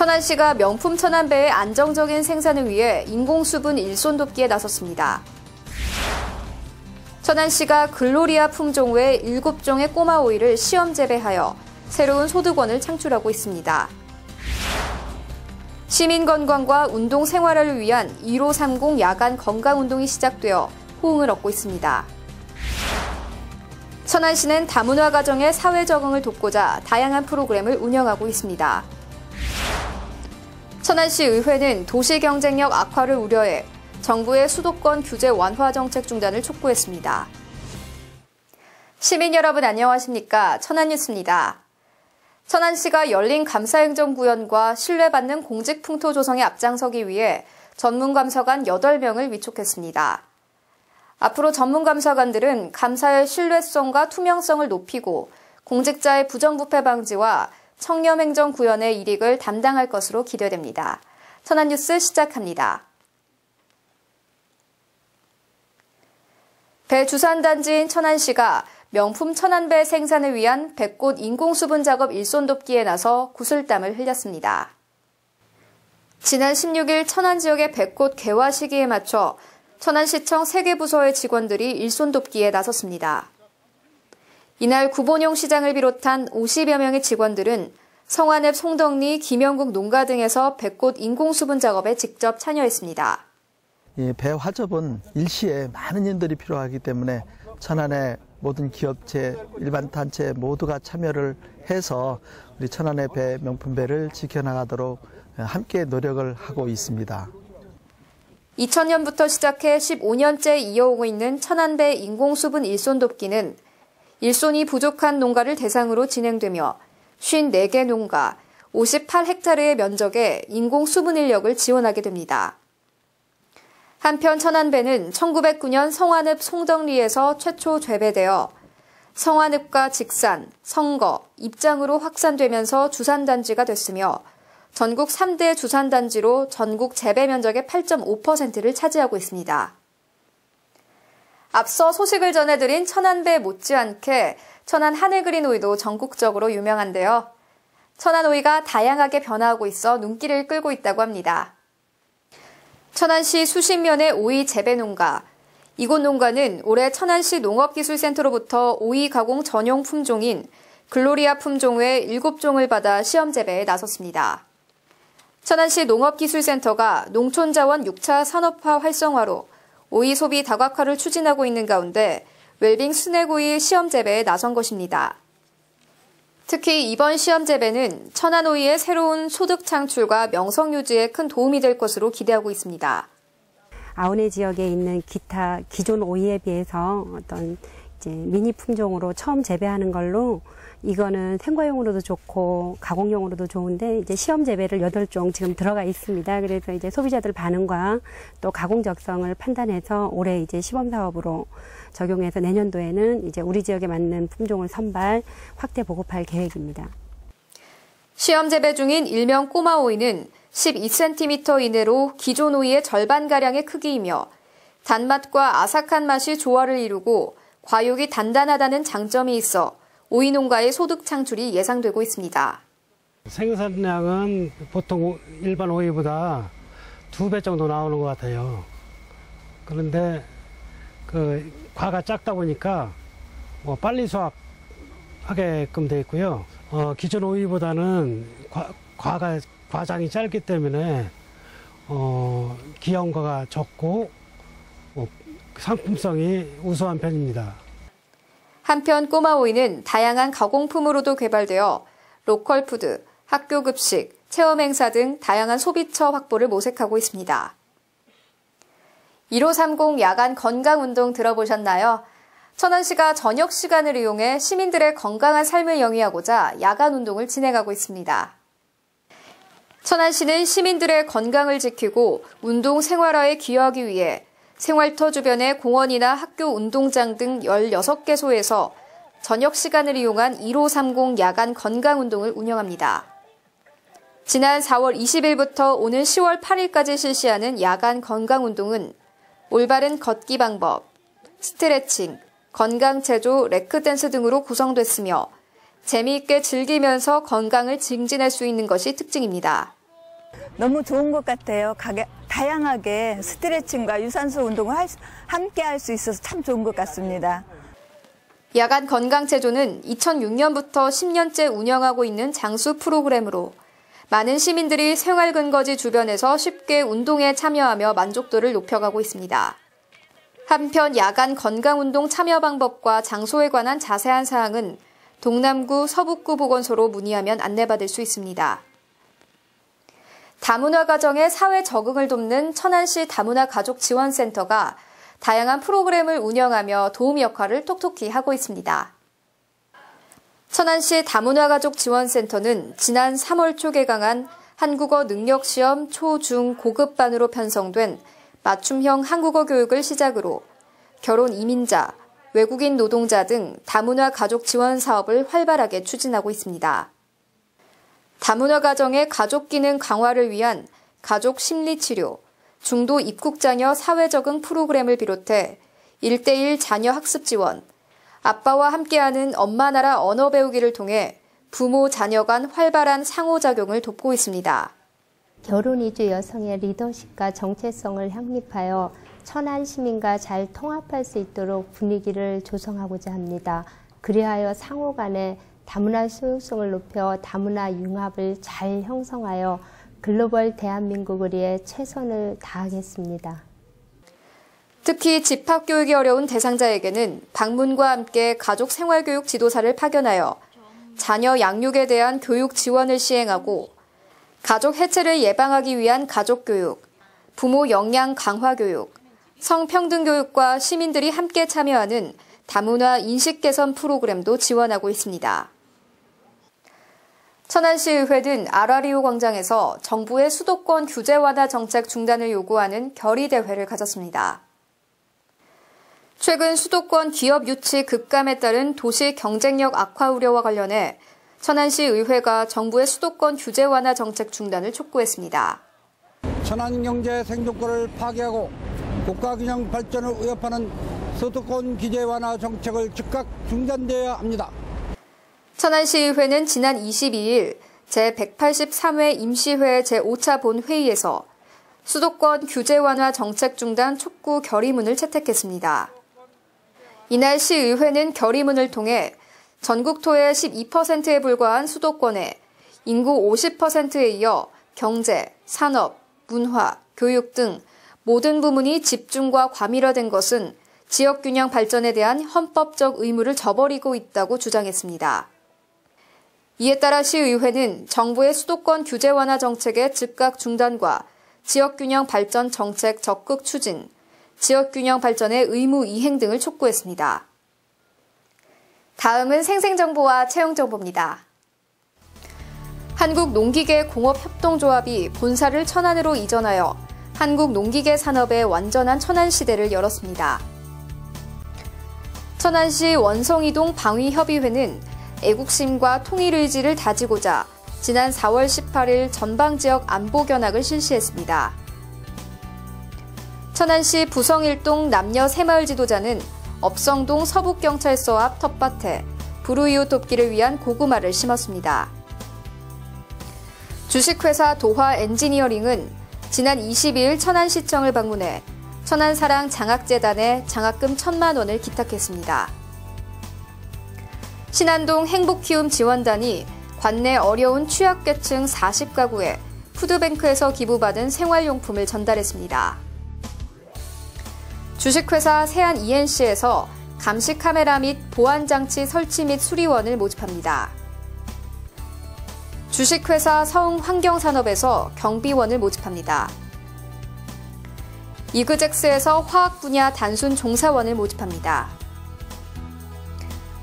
천안시가 명품 천안배의 안정적인 생산을 위해 인공수분 일손 돕기에 나섰습니다. 천안시가 글로리아 품종 외 7종의 꼬마 오이를 시험 재배하여 새로운 소득원을 창출하고 있습니다. 시민 건강과 운동 생활화를 위한 1530 야간 건강운동이 시작되어 호응을 얻고 있습니다. 천안시는 다문화 가정의 사회 적응을 돕고자 다양한 프로그램을 운영하고 있습니다. 천안시 의회는 도시 경쟁력 악화를 우려해 정부의 수도권 규제 완화 정책 중단을 촉구했습니다. 시민 여러분 안녕하십니까? 천안뉴스입니다. 천안시가 열린 감사행정구현과 신뢰받는 공직풍토 조성에 앞장서기 위해 전문감사관 8명을 위촉했습니다. 앞으로 전문감사관들은 감사의 신뢰성과 투명성을 높이고 공직자의 부정부패 방지와 청렴행정 구현의 일익을 담당할 것으로 기대됩니다. 천안뉴스 시작합니다. 배 주산단지인 천안시가 명품 천안배 생산을 위한 배꽃 인공수분 작업 일손 돕기에 나서 구슬땀을 흘렸습니다. 지난 16일 천안 지역의 배꽃 개화 시기에 맞춰 천안시청 3개 부서의 직원들이 일손 돕기에 나섰습니다. 이날 구본용 시장을 비롯한 50여 명의 직원들은 성안읍 송덕리, 김영국 농가 등에서 배꽃 인공수분 작업에 직접 참여했습니다. 배 화접은 일시에 많은 인들이 필요하기 때문에 천안의 모든 기업체, 일반 단체 모두가 참여를 해서 우리 천안의 배, 명품배를 지켜나가도록 함께 노력을 하고 있습니다. 2000년부터 시작해 15년째 이어오고 있는 천안배 인공수분 일손 돕기는 일손이 부족한 농가를 대상으로 진행되며 54개 농가, 58헥타르의 면적에 인공수분 인력을 지원하게 됩니다. 한편 천안배는 1909년 성안읍 송덕리에서 최초 재배되어 성안읍과 직산, 성거, 입장으로 확산되면서 주산단지가 됐으며 전국 3대 주산단지로 전국 재배 면적의 8.5%를 차지하고 있습니다. 앞서 소식을 전해드린 천안배 못지않게 천안 하늘그린 오이도 전국적으로 유명한데요. 천안 오이가 다양하게 변화하고 있어 눈길을 끌고 있다고 합니다. 천안시 수십면의 오이 재배 농가. 이곳 농가는 올해 천안시 농업기술센터로부터 오이 가공 전용 품종인 글로리아 품종 외 7종을 받아 시험 재배에 나섰습니다. 천안시 농업기술센터가 농촌자원 6차 산업화 활성화로 오이 소비 다각화를 추진하고 있는 가운데 웰빙 스낵오이 시험 재배에 나선 것입니다. 특히 이번 시험 재배는 천안 오이의 새로운 소득 창출과 명성 유지에 큰 도움이 될 것으로 기대하고 있습니다. 아우네 지역에 있는 기타 기존 오이에 비해서 어떤 이제 미니 품종으로 처음 재배하는 걸로 이거는 생과용으로도 좋고 가공용으로도 좋은데 이제 시험 재배를 8종 지금 들어가 있습니다. 그래서 이제 소비자들 반응과 또 가공 적성을 판단해서 올해 이제 시범 사업으로 적용해서 내년도에는 이제 우리 지역에 맞는 품종을 선발, 확대 보급할 계획입니다. 시험 재배 중인 일명 꼬마 오이는 12cm 이내로 기존 오이의 절반가량의 크기이며 단맛과 아삭한 맛이 조화를 이루고 과육이 단단하다는 장점이 있어 오이 농가의 소득 창출이 예상되고 있습니다. 생산량은 보통 일반 오이보다 2배 정도 나오는 것 같아요. 그런데 그 과가 작다 보니까 빨리 수확하게끔 돼 있고요. 기존 오이보다는 과장이 짧기 때문에 기형과가 적고 상품성이 우수한 편입니다. 한편 꼬마 오이는 다양한 가공품으로도 개발되어 로컬 푸드, 학교 급식, 체험 행사 등 다양한 소비처 확보를 모색하고 있습니다. 1530 야간 건강운동 들어보셨나요? 천안시가 저녁 시간을 이용해 시민들의 건강한 삶을 영위하고자 야간 운동을 진행하고 있습니다. 천안시는 시민들의 건강을 지키고 운동 생활화에 기여하기 위해 생활터 주변의 공원이나 학교 운동장 등 16개소에서 저녁 시간을 이용한 1530 야간 건강운동을 운영합니다. 지난 4월 20일부터 오는 10월 8일까지 실시하는 야간 건강운동은 올바른 걷기 방법, 스트레칭, 건강체조, 레크댄스 등으로 구성됐으며 재미있게 즐기면서 건강을 증진할 수 있는 것이 특징입니다. 너무 좋은 것 같아요. 다양하게 스트레칭과 유산소 운동을 함께 할 수 있어서 참 좋은 것 같습니다. 야간 건강체조는 2006년부터 10년째 운영하고 있는 장수 프로그램으로 많은 시민들이 생활근거지 주변에서 쉽게 운동에 참여하며 만족도를 높여가고 있습니다. 한편 야간 건강운동 참여 방법과 장소에 관한 자세한 사항은 동남구 서북구 보건소로 문의하면 안내받을 수 있습니다. 다문화 가정의 사회 적응을 돕는 천안시 다문화 가족 지원센터가 다양한 프로그램을 운영하며 도움 역할을 톡톡히 하고 있습니다. 천안시 다문화 가족 지원센터는 지난 3월 초 개강한 한국어 능력시험 초, 중, 고급반으로 편성된 맞춤형 한국어 교육을 시작으로 결혼 이민자, 외국인 노동자 등 다문화 가족 지원 사업을 활발하게 추진하고 있습니다. 다문화 가정의 가족 기능 강화를 위한 가족 심리치료, 중도 입국자녀 사회적응 프로그램을 비롯해 1:1 자녀 학습 지원, 아빠와 함께하는 엄마 나라 언어 배우기를 통해 부모 자녀 간 활발한 상호작용을 돕고 있습니다. 결혼 이주 여성의 리더십과 정체성을 확립하여 천안 시민과 잘 통합할 수 있도록 분위기를 조성하고자 합니다. 그리하여 상호 간에 다문화 수용성을 높여 다문화 융합을 잘 형성하여 글로벌 대한민국을 위해 최선을 다하겠습니다. 특히 집합교육이 어려운 대상자에게는 방문과 함께 가족 생활교육 지도사를 파견하여 자녀 양육에 대한 교육 지원을 시행하고 가족 해체를 예방하기 위한 가족교육, 부모 역량 강화 교육, 성평등 교육과 시민들이 함께 참여하는 다문화 인식 개선 프로그램도 지원하고 있습니다. 천안시의회는 아라리오 광장에서 정부의 수도권 규제 완화 정책 중단을 요구하는 결의대회를 가졌습니다. 최근 수도권 기업 유치 급감에 따른 도시 경쟁력 악화 우려와 관련해 천안시 의회가 정부의 수도권 규제 완화 정책 중단을 촉구했습니다. 천안 경제 생존권을 파괴하고 국가균형 발전을 위협하는 수도권 규제 완화 정책을 즉각 중단되어야 합니다. 천안시의회는 지난 22일 제183회 임시회 제5차 본회의에서 수도권 규제 완화 정책 중단 촉구 결의문을 채택했습니다. 이날 시의회는 결의문을 통해 전국 토의 12%에 불과한 수도권에 인구 50%에 이어 경제, 산업, 문화, 교육 등 모든 부문이 집중과 과밀화된 것은 지역균형 발전에 대한 헌법적 의무를 저버리고 있다고 주장했습니다. 이에 따라 시의회는 정부의 수도권 규제 완화 정책의 즉각 중단과 지역균형 발전 정책 적극 추진, 지역균형 발전의 의무 이행 등을 촉구했습니다. 다음은 생생정보와 채용정보입니다. 한국농기계공업협동조합이 본사를 천안으로 이전하여 한국농기계 산업의 완전한 천안시대를 열었습니다. 천안시 원성이동 방위협의회는 애국심과 통일의지를 다지고자 지난 4월 18일 전방지역 안보견학을 실시했습니다. 천안시 부성일동 남녀 새마을 지도자는 업성동 서북경찰서 앞 텃밭에 불우이웃 돕기를 위한 고구마를 심었습니다. 주식회사 도화 엔지니어링은 지난 22일 천안시청을 방문해 천안사랑 장학재단에 장학금 1,000만 원을 기탁했습니다. 신안동 행복키움 지원단이 관내 어려운 취약계층 40가구에 푸드뱅크에서 기부받은 생활용품을 전달했습니다. 주식회사 세안 ENC에서 감시 카메라 및 보안장치 설치 및 수리원을 모집합니다. 주식회사 서흥환경산업에서 경비원을 모집합니다. 이그젝스에서 화학 분야 단순 종사원을 모집합니다.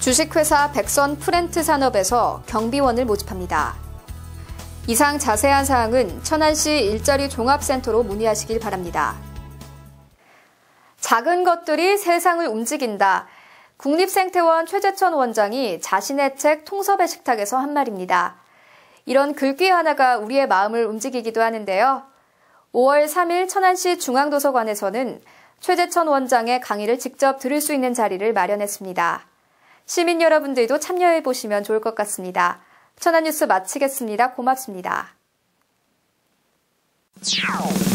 주식회사 백선 프렌트 산업에서 경비원을 모집합니다. 이상 자세한 사항은 천안시 일자리 종합센터로 문의하시길 바랍니다. 작은 것들이 세상을 움직인다. 국립생태원 최재천 원장이 자신의 책 통섭의 식탁에서 한 말입니다. 이런 글귀 하나가 우리의 마음을 움직이기도 하는데요. 5월 3일 천안시 중앙도서관에서는 최재천 원장의 강의를 직접 들을 수 있는 자리를 마련했습니다. 시민 여러분들도 참여해보시면 좋을 것 같습니다. 천안뉴스 마치겠습니다. 고맙습니다. Ciao.